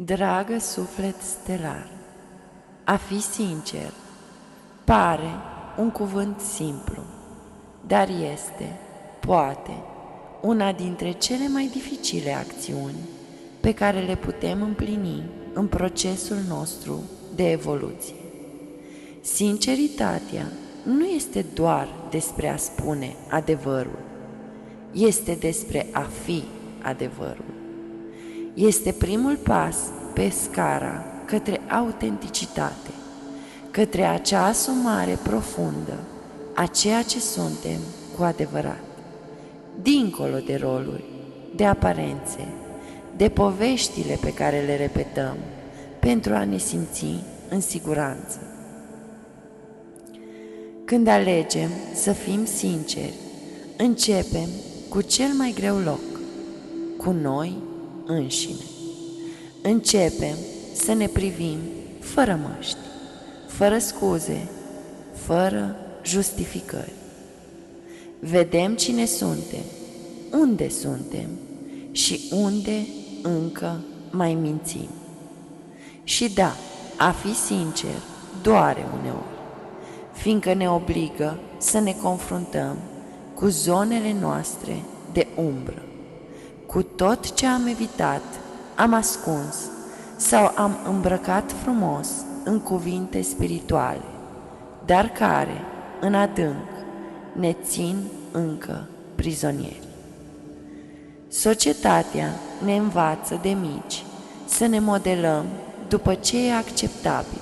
Dragă suflet stelar, a fi sincer pare un cuvânt simplu, dar este, poate, una dintre cele mai dificile acțiuni pe care le putem împlini în procesul nostru de evoluție. Sinceritatea nu este doar despre a spune adevărul, este despre a fi adevărul. Este primul pas pe scara către autenticitate, către acea asumare profundă a ceea ce suntem cu adevărat, dincolo de roluri, de aparențe, de poveștile pe care le repetăm pentru a ne simți în siguranță. Când alegem să fim sinceri, începem cu cel mai greu loc, cu noi înșine. Începem să ne privim fără măști, fără scuze, fără justificări. Vedem cine suntem, unde suntem și unde încă mai mințim. Și da, a fi sincer doare uneori, fiindcă ne obligă să ne confruntăm cu zonele noastre de umbră, cu tot ce am evitat, am ascuns sau am îmbrăcat frumos în cuvinte spirituale, dar care, în adânc, ne țin încă prizonieri. Societatea ne învață de mici să ne modelăm după ce e acceptabil,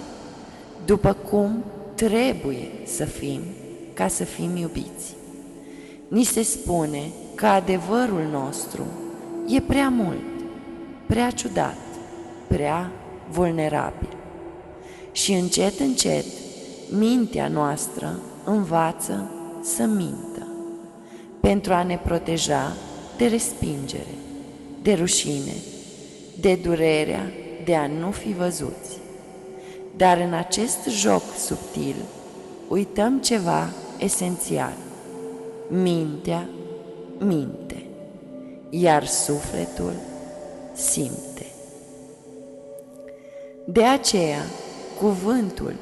după cum trebuie să fim ca să fim iubiți. Ni se spune că adevărul nostru e prea mult, prea ciudat, prea vulnerabil. Și încet, încet, mintea noastră învață să mintă, pentru a ne proteja de respingere, de rușine, de durerea de a nu fi văzuți. Dar în acest joc subtil uităm ceva esențial. Mintea minte, iar sufletul simte. De aceea, cuvântul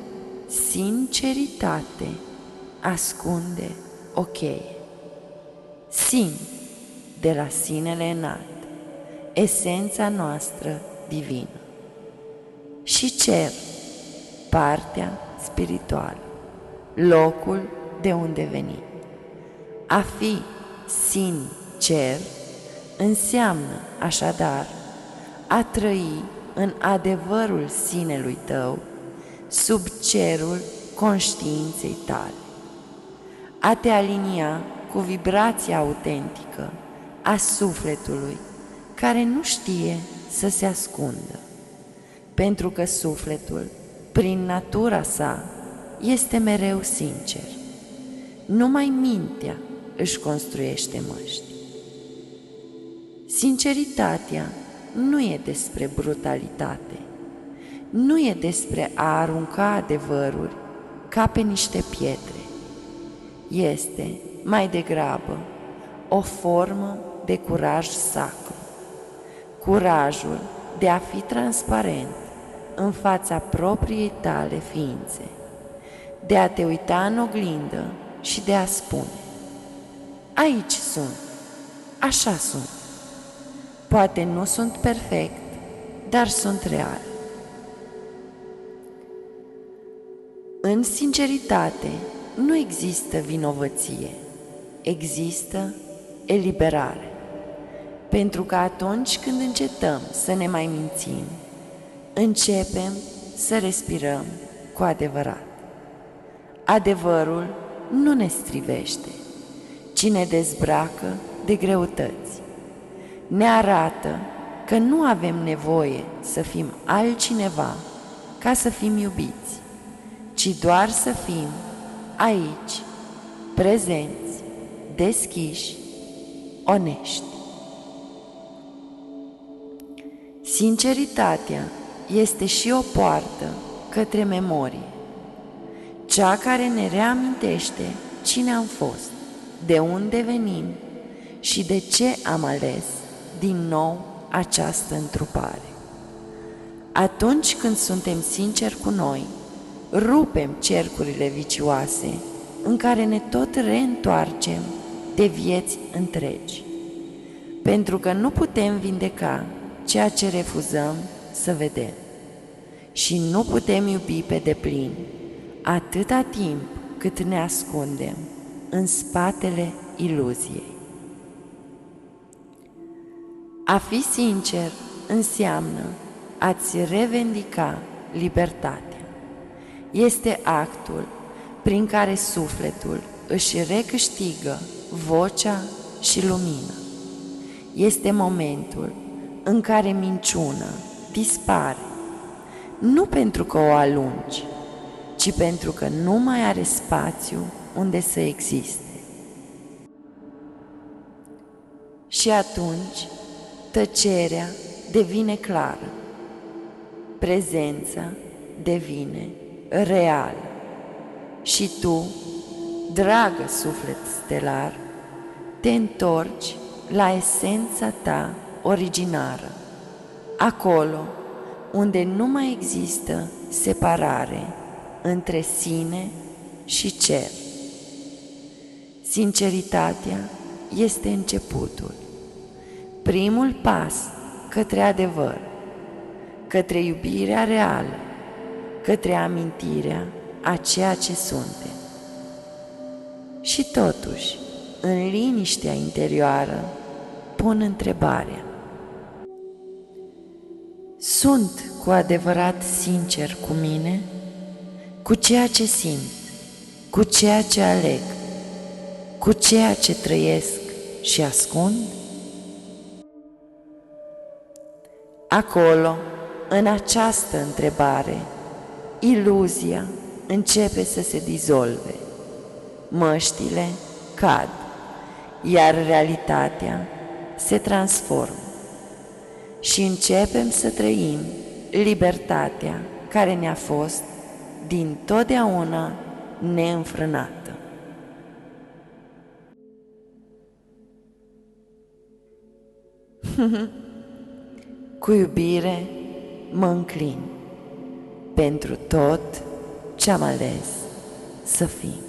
sinceritate ascunde o cheie. Sin, de la sinele înalt, esența noastră divină. Și cer, partea spirituală, locul de unde venim. A fi sincer înseamnă, așadar, a trăi în adevărul sinelui tău, sub cerul conștiinței tale, a te alinia cu vibrația autentică a sufletului care nu știe să se ascundă, pentru că sufletul, prin natura sa, este mereu sincer. Numai mintea își construiește măști. Sinceritatea nu e despre brutalitate, nu e despre a arunca adevăruri ca pe niște pietre. Este, mai degrabă, o formă de curaj sacru, curajul de a fi transparent în fața propriei tale ființe, de a te uita în oglindă și de a spune: aici sunt, așa sunt. Poate nu sunt perfect, dar sunt real. În sinceritate nu există vinovăție, există eliberare. Pentru că atunci când încetăm să ne mai mințim, începem să respirăm cu adevărat. Adevărul nu ne strivește, ci ne dezbracă de greutăți. Ne arată că nu avem nevoie să fim altcineva ca să fim iubiți, ci doar să fim aici, prezenți, deschiși, onești. Sinceritatea este și o poartă către memorie, cea care ne reamintește cine am fost, de unde venim și de ce am ales din nou această întrupare. Atunci când suntem sinceri cu noi, rupem cercurile vicioase în care ne tot reîntoarcem de vieți întregi. Pentru că nu putem vindeca ceea ce refuzăm să vedem și nu putem iubi pe deplin atâta timp cât ne ascundem în spatele iluziei. A fi sincer înseamnă a-ți revendica libertatea. Este actul prin care sufletul își recâștigă vocea și lumina. Este momentul în care minciuna dispare, nu pentru că o alungi, ci pentru că nu mai are spațiu unde să existe. Și atunci tăcerea devine clară, prezența devine reală și tu, dragă suflet stelar, te întorci la esența ta originară, acolo unde nu mai există separare între sine și cer. Sinceritatea este începutul, primul pas către adevăr, către iubirea reală, către amintirea a ceea ce suntem. Și totuși, în liniștea interioară, pun întrebarea: sunt cu adevărat sincer cu mine, cu ceea ce simt, cu ceea ce aleg, cu ceea ce trăiesc și ascund? Acolo, în această întrebare, iluzia începe să se dizolve, măștile cad, iar realitatea se transformă și începem să trăim libertatea care ne-a fost dintotdeauna neînfrânată. Cu iubire mă înclin pentru tot ce am ales să fim.